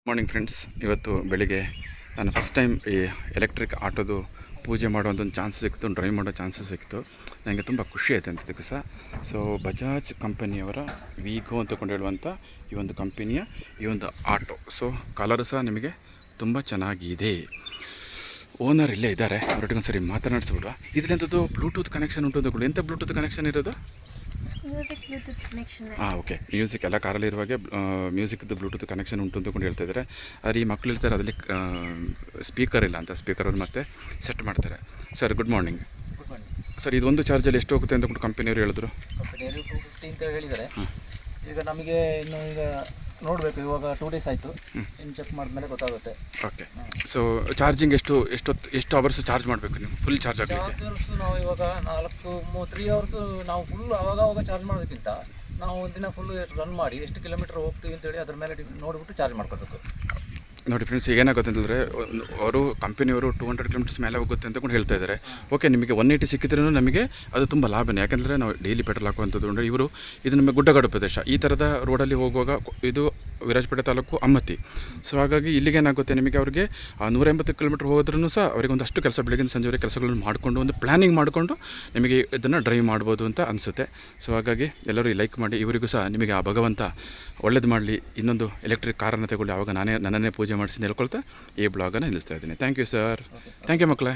Morning friends, ಇವತ್ತು ಬೆಳಿಗ್ಗೆ ನಾನು ಫಸ್ಟ್ ಟೈಮ್ ಈ ಎಲೆಕ್ಟ್ರಿಕ್ ಆಟೋದು ಪೂಜೆ ಮಾಡುವಂಥ ಒಂದು ಚಾನ್ಸ್ ಸಿಕ್ತು, ಡ್ರೈವ್ ಮಾಡೋ ಚಾನ್ಸಸ್ ಸಿಕ್ತು. ನನಗೆ ತುಂಬ ಖುಷಿ ಆಯಿತು ಅಂತಿದ್ದಕ್ಕೆ ಸಹ. ಸೊ ಬಜಾಜ್ ಕಂಪನಿಯವರ ವೀಗೋ ಅಂತಕೊಂಡು ಹೇಳುವಂಥ ಈ ಒಂದು ಕಂಪನಿಯ ಈ ಒಂದು ಆಟೋ. ಸೊ ಕಲರು ಸಹ ನಿಮಗೆ ತುಂಬ ಚೆನ್ನಾಗಿದೆ. ಓನರ್ ಇಲ್ಲೇ ಇದ್ದಾರೆ, ಅವರೊಟ್ಟಿಗೆ ಒಂದು ಸರಿ ಮಾತನಾಡಿಸ್ಬಿಡುವ. ಇದರಿಂಥದ್ದು ಬ್ಲೂಟೂತ್ ಕನೆಕ್ಷನ್ ಉಂಟು ಅಂದ್ಕೊಳ್ಳಿ. ಎಂಥ ಬ್ಲೂಟೂತ್ ಕನೆಕ್ಷನ್ ಇರೋದು? ಓಕೆ, ಮ್ಯೂಸಿಕ್ ಎಲ್ಲ ಕಾರಲ್ಲಿ ಇರುವಾಗೆ ಮ್ಯೂಸಿಕ್ದು ಬ್ಲೂಟೂತ್ ಕನೆಕ್ಷನ್ ಉಂಟು ಅಂತಕೊಂಡು ಹೇಳ್ತಾ ಇದ್ದಾರೆ. ಆದರೆ ಈ ಮಕ್ಕಳು ಇರ್ತಾರೆ, ಅದರಲ್ಲಿ ಸ್ಪೀಕರ್ ಇಲ್ಲ ಅಂತ, ಸ್ಪೀಕರನ್ನು ಮತ್ತೆ ಸೆಟ್ ಮಾಡ್ತಾರೆ. Sir good morning. ಸರ್, ಇದು ಒಂದು ಚಾರ್ಜಲ್ಲಿ ಎಷ್ಟು ಹೋಗುತ್ತೆ ಅಂತ ಕಂಪನಿಯವರು ಹೇಳಿದ್ರು? ಕಂಪನಿಯವರು 250 ಅಂತ ಹೇಳಿದ್ದಾರೆ. ಈಗ ನಮಗೆ ಇನ್ನು ಈಗ ನೋಡಬೇಕು, ಇವಾಗ 2 days ಆಯಿತು, ಇನ್ನು ಚೆಕ್ ಮಾಡಿದ್ಮೇಲೆ ಗೊತ್ತಾಗುತ್ತೆ. ಓಕೆ. ಸೊ ಚಾರ್ಜಿಂಗ್ ಎಷ್ಟು ಅವರ್ಸ್ ಚಾರ್ಜ್ ಮಾಡಬೇಕು ನೀವು ಫುಲ್ ಚಾರ್ಜ್ ಆಗಲಿಕ್ಕೆ? ಚಾರ್ಜರ್ಸ್ ನಾವು ಇವಾಗ 3 hours ನಾವು ಫುಲ್ ಅವಾಗ ಚಾರ್ಜ್ ಮಾಡೋದಕ್ಕಿಂತ ನಾವು ಒಂದಿನ ಫುಲ್ ರನ್ ಮಾಡಿ ಎಷ್ಟು ಕಿಲೋಮೀಟರ್ ಹೋಗ್ತೀವಿ ಅಂತೇಳಿ ಅದ್ರ ಮೇಲೆ ನೋಡಿಬಿಟ್ಟು ಚಾರ್ಜ್ ಮಾಡ್ಕೋಬೇಕು. ನೋಡಿ ಫ್ರೆಂಡ್ಸ್, ಈಗ ಏನಾಗುತ್ತೆ ಅಂತಂದರೆ ಅವರು ಕಂಪನಿಯವರು 200 kilometers ಮೇಲೆ ಹೋಗುತ್ತೆ ಅಂತಕೊಂಡು ಹೇಳ್ತಾ ಇದ್ದಾರೆ. ಓಕೆ, ನಿಮಗೆ 180 ಸಿಕ್ಕಿದ್ರೂ ನಮಗೆ ಅದು ತುಂಬ ಲಾಭನೇ. ಯಾಕೆಂದರೆ ನಾವು ಡೈಲಿ ಪೆಟ್ರೋಲ್ ಹಾಕುವಂಥದ್ದು ಅಂದರೆ ಇವರು ಇದು ನಮ್ಮ ಗುಡ್ಡಗಾಡು ಪ್ರದೇಶ. ಈ ಥರದ ರೋಡಲ್ಲಿ ಹೋಗುವಾಗ ಇದು ವಿರಾಜಪೇಟೆ ತಾಲೂಕು ಅಮ್ಮತ್ತಿ. ಸೊ ಹಾಗಾಗಿ ಇಲ್ಲಿಗೆ ಏನಾಗುತ್ತೆ, ನಿಮಗೆ ಅವರಿಗೆ 180 kilometers ಹೋದ್ರೂ ಸಹ ಅವರಿಗೆ ಒಂದಷ್ಟು ಕೆಲಸ, ಬೆಳಗಿನ ಸಂಜೆವರೆಗೆ ಕೆಲಸಗಳನ್ನು ಮಾಡಿಕೊಂಡು ಒಂದು ಪ್ಲ್ಯಾನಿಂಗ್ ಮಾಡಿಕೊಂಡು ನಿಮಗೆ ಇದನ್ನು ಡ್ರೈವ್ ಮಾಡ್ಬೋದು ಅಂತ ಅನಿಸುತ್ತೆ. ಸೊ ಹಾಗಾಗಿ ಎಲ್ಲರೂ ಲೈಕ್ ಮಾಡಿ, ಇವರಿಗೂ ಸಹ ನಿಮಗೆ ಆ ಭಗವಂತ ಒಳ್ಳೇದು ಮಾಡಲಿ. ಇನ್ನೊಂದು ಎಲೆಕ್ಟ್ರಿಕ್ ಕಾರನ್ನು ತಗೊಳ್ಳಿ. ಆವಾಗ ನನ್ನನ್ನೇ ಪೂಜೆ ಮಾಡಿಸಿ ಹೇಳ್ಕೊಳ್ತಾ ಈ ಬ್ಲಾಗನ್ನು ನಿಲ್ಲಿಸ್ತಾ ಇದ್ದೀನಿ. Thank you sir. Thank you ಮಕ್ಕಳೇ.